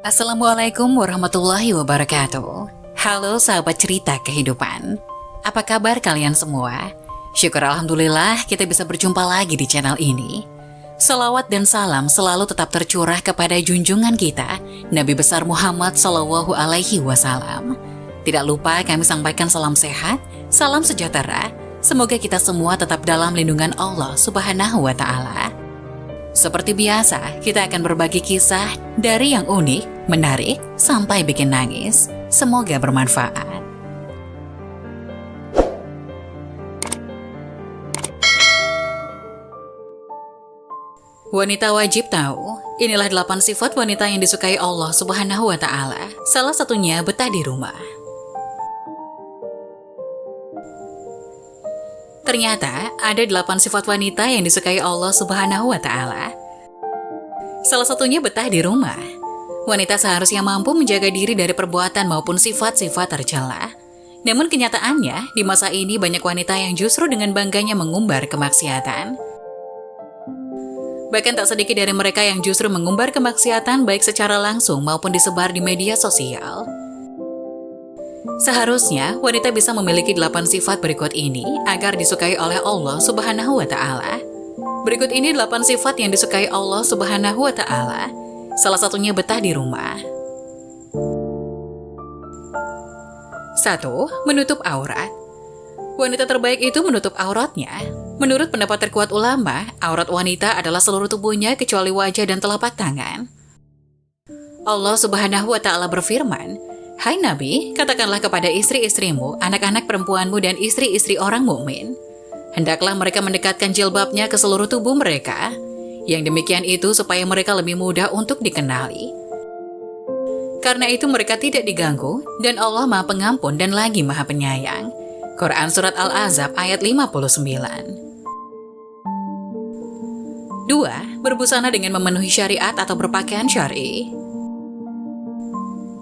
Assalamualaikum warahmatullahi wabarakatuh. Halo sahabat cerita kehidupan. Apa kabar kalian semua? Syukur alhamdulillah kita bisa berjumpa lagi di channel ini. Salawat dan salam selalu tetap tercurah kepada junjungan kita, Nabi besar Muhammad Shallallahu Alaihi Wasallam. Tidak lupa kami sampaikan salam sehat, salam sejahtera. Semoga kita semua tetap dalam lindungan Allah Subhanahu wa Ta'ala. Seperti biasa, kita akan berbagi kisah dari yang unik, menarik, sampai bikin nangis. Semoga bermanfaat. Wanita wajib tahu, inilah 8 sifat wanita yang disukai Allah Subhanahu wa Ta'ala. Salah satunya betah di rumah. Ternyata ada 8 sifat wanita yang disukai Allah Subhanahu wa Ta'ala. Salah satunya betah di rumah. Wanita seharusnya mampu menjaga diri dari perbuatan maupun sifat-sifat tercela. Namun kenyataannya, di masa ini banyak wanita yang justru dengan bangganya mengumbar kemaksiatan. Bahkan tak sedikit dari mereka yang justru mengumbar kemaksiatan baik secara langsung maupun disebar di media sosial. Seharusnya, wanita bisa memiliki 8 sifat berikut ini agar disukai oleh Allah Subhanahu wa Ta'ala. Berikut ini 8 sifat yang disukai Allah Subhanahu wa Ta'ala. Salah satunya betah di rumah. 1. Menutup aurat. Wanita terbaik itu menutup auratnya. Menurut pendapat terkuat ulama, aurat wanita adalah seluruh tubuhnya kecuali wajah dan telapak tangan. Allah Subhanahu wa Ta'ala berfirman, "Hai Nabi, katakanlah kepada istri-istrimu, anak-anak perempuanmu dan istri-istri orang mukmin, hendaklah mereka mendekatkan jilbabnya ke seluruh tubuh mereka. Yang demikian itu supaya mereka lebih mudah untuk dikenali. Karena itu mereka tidak diganggu, dan Allah Maha Pengampun dan lagi Maha Penyayang." Quran Surat Al-Ahzab ayat 59. 2. Berbusana dengan memenuhi syariat atau berpakaian syar'i.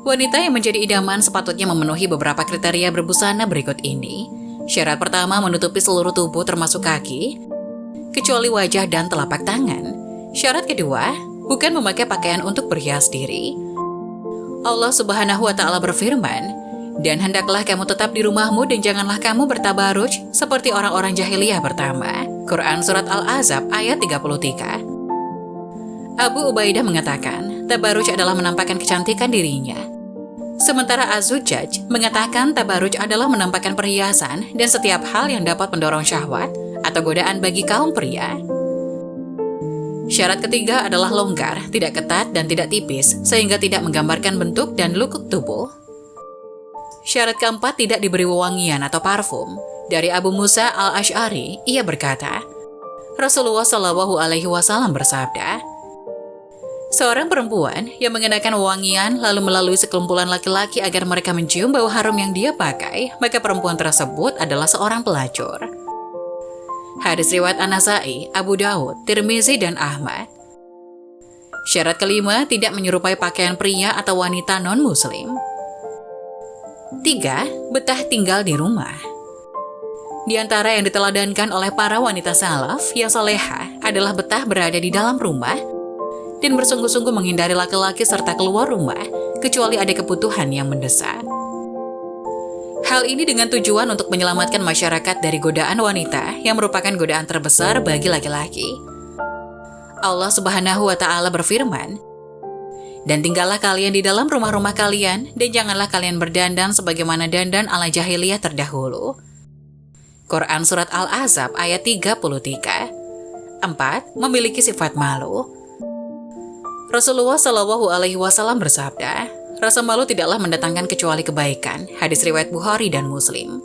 Wanita yang menjadi idaman sepatutnya memenuhi beberapa kriteria berbusana berikut ini. Syarat pertama, menutupi seluruh tubuh termasuk kaki, kecuali wajah dan telapak tangan. Syarat kedua, bukan memakai pakaian untuk berhias diri. Allah Subhanahu wa Ta'ala berfirman, "Dan hendaklah kamu tetap di rumahmu dan janganlah kamu bertabaruj seperti orang-orang jahiliyah pertama." Quran Surat Al-Ahzab ayat 33. Abu Ubaidah mengatakan, tabaruj adalah menampakkan kecantikan dirinya. Sementara Az-Zujjaj mengatakan tabaruj adalah menampakkan perhiasan dan setiap hal yang dapat mendorong syahwat atau godaan bagi kaum pria. Syarat ketiga adalah longgar, tidak ketat dan tidak tipis, sehingga tidak menggambarkan bentuk dan lukuk tubuh. Syarat keempat, tidak diberi wewangian atau parfum. Dari Abu Musa Al-Asy'ari, ia berkata, Rasulullah Shallallahu Alaihi Wasallam bersabda, "Seorang perempuan yang mengenakan wewangian lalu melalui sekelumpulan laki-laki agar mereka mencium bau harum yang dia pakai, maka perempuan tersebut adalah seorang pelacur." Hadis riwayat An-Nasa'i, Abu Daud, Tirmizi, dan Ahmad. Syarat kelima, tidak menyerupai pakaian pria atau wanita non-muslim. 3. Betah tinggal di rumah. Di antara yang diteladankan oleh para wanita salaf yang salehah adalah betah berada di dalam rumah dan bersungguh-sungguh menghindari laki-laki serta keluar rumah, kecuali ada kebutuhan yang mendesak. Hal ini dengan tujuan untuk menyelamatkan masyarakat dari godaan wanita yang merupakan godaan terbesar bagi laki-laki. Allah Subhanahu wa Ta'ala berfirman, "Dan tinggallah kalian di dalam rumah-rumah kalian, dan janganlah kalian berdandan sebagaimana dandan ala jahiliyah terdahulu." Quran Surat Al-Ahzab ayat 33. 4. Memiliki sifat malu. Rasulullah Shallallahu Alaihi Wasallam bersabda, "Rasa malu tidaklah mendatangkan kecuali kebaikan." Hadis riwayat Bukhari dan Muslim.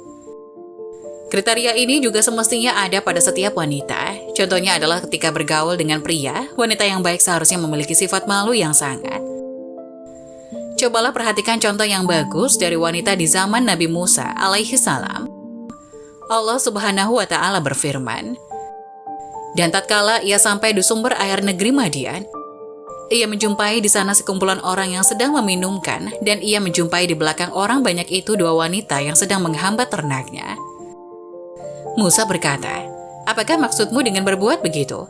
Kriteria ini juga semestinya ada pada setiap wanita. Contohnya adalah ketika bergaul dengan pria, wanita yang baik seharusnya memiliki sifat malu yang sangat. Cobalah perhatikan contoh yang bagus dari wanita di zaman Nabi Musa alaihi salam. Allah Subhanahu wa Ta'ala berfirman, "Dan tatkala ia sampai di sumber air negeri Madian, ia menjumpai di sana sekumpulan orang yang sedang meminumkan, dan ia menjumpai di belakang orang banyak itu 2 wanita yang sedang menghambat ternaknya." Musa berkata, "Apakah maksudmu dengan berbuat begitu?"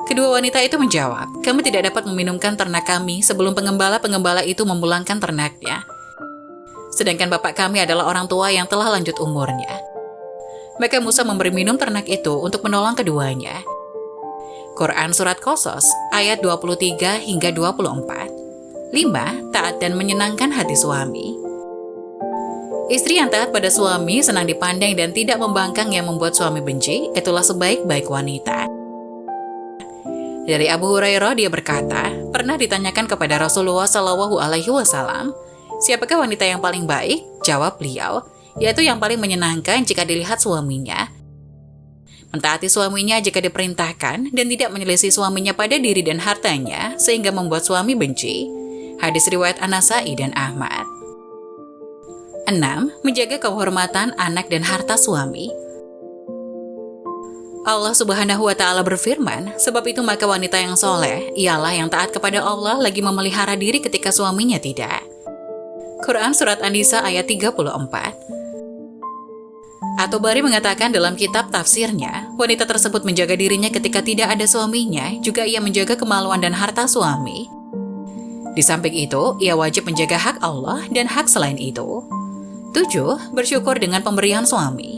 Kedua wanita itu menjawab, kami tidak dapat meminumkan ternak kami sebelum pengembala-pengembala itu memulangkan ternaknya. Sedangkan bapak kami adalah orang tua yang telah lanjut umurnya. Maka Musa memberi minum ternak itu untuk menolong keduanya. Quran Surat Qasas ayat 23 hingga 24. 5. Taat dan menyenangkan hati suami. Istri yang taat pada suami, senang dipandang dan tidak membangkang yang membuat suami benci, itulah sebaik-baik wanita. Dari Abu Hurairah dia berkata, pernah ditanyakan kepada Rasulullah SAW, siapakah wanita yang paling baik? Jawab beliau, yaitu yang paling menyenangkan jika dilihat suaminya. Mentaati suaminya jika diperintahkan dan tidak menyelisih suaminya pada diri dan hartanya sehingga membuat suami benci. Hadis riwayat An-Nasa'i dan Ahmad. 6. Menjaga kehormatan anak dan harta suami. Allah Subhanahu wa Ta'ala berfirman, sebab itu maka wanita yang soleh ialah yang taat kepada Allah lagi memelihara diri ketika suaminya tidak. Quran Surat An-Nisa ayat 34. At-Tabari mengatakan dalam kitab tafsirnya, wanita tersebut menjaga dirinya ketika tidak ada suaminya, juga ia menjaga kemaluan dan harta suami. Di samping itu, ia wajib menjaga hak Allah dan hak selain itu. 7. Bersyukur dengan pemberian suami.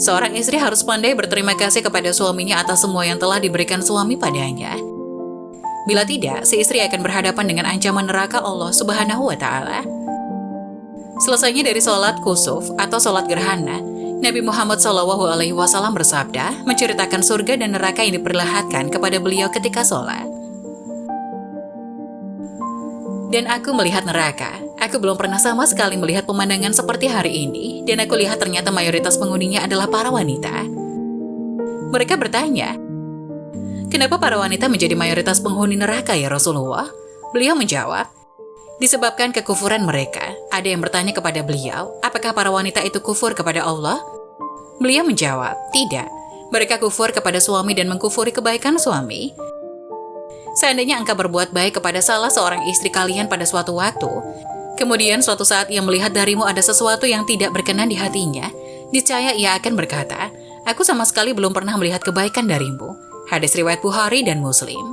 Seorang istri harus pandai berterima kasih kepada suaminya atas semua yang telah diberikan suami padanya. Bila tidak, si istri akan berhadapan dengan ancaman neraka Allah Subhanahu wa Ta'ala. Selesainya dari sholat kusuf atau sholat gerhana, Nabi Muhammad SAW bersabda, menceritakan surga dan neraka yang diperlihatkan kepada beliau ketika sholat. Dan aku melihat neraka. Aku belum pernah sama sekali melihat pemandangan seperti hari ini, dan aku lihat ternyata mayoritas penghuninya adalah para wanita. Mereka bertanya, kenapa para wanita menjadi mayoritas penghuni neraka ya Rasulullah? Beliau menjawab, disebabkan kekufuran mereka. Ada yang bertanya kepada beliau, apakah para wanita itu kufur kepada Allah? Beliau menjawab, tidak. Mereka kufur kepada suami dan mengkufuri kebaikan suami. Seandainya engkau berbuat baik kepada salah seorang istri kalian pada suatu waktu, kemudian suatu saat ia melihat darimu ada sesuatu yang tidak berkenan di hatinya, niscaya ia akan berkata, aku sama sekali belum pernah melihat kebaikan darimu. Hadis riwayat Bukhari dan Muslim.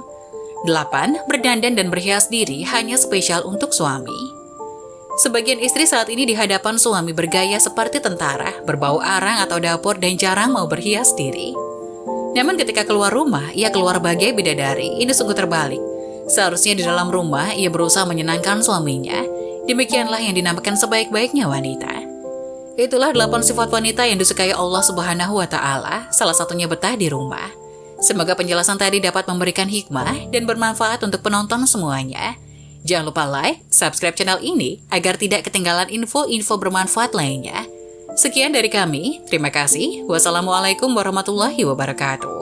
8. Berdandan dan berhias diri hanya spesial untuk suami. Sebagian istri saat ini di hadapan suami bergaya seperti tentara, berbau arang atau dapur dan jarang mau berhias diri. Namun ketika keluar rumah, ia keluar bagai bidadari. Ini sungguh terbalik. Seharusnya di dalam rumah, ia berusaha menyenangkan suaminya. Demikianlah yang dinamakan sebaik-baiknya wanita. Itulah 8 sifat wanita yang disukai Allah Subhanahu wa Ta'ala, salah satunya betah di rumah. Semoga penjelasan tadi dapat memberikan hikmah dan bermanfaat untuk penonton semuanya. Jangan lupa like, subscribe channel ini agar tidak ketinggalan info-info bermanfaat lainnya. Sekian dari kami, terima kasih. Wassalamualaikum warahmatullahi wabarakatuh.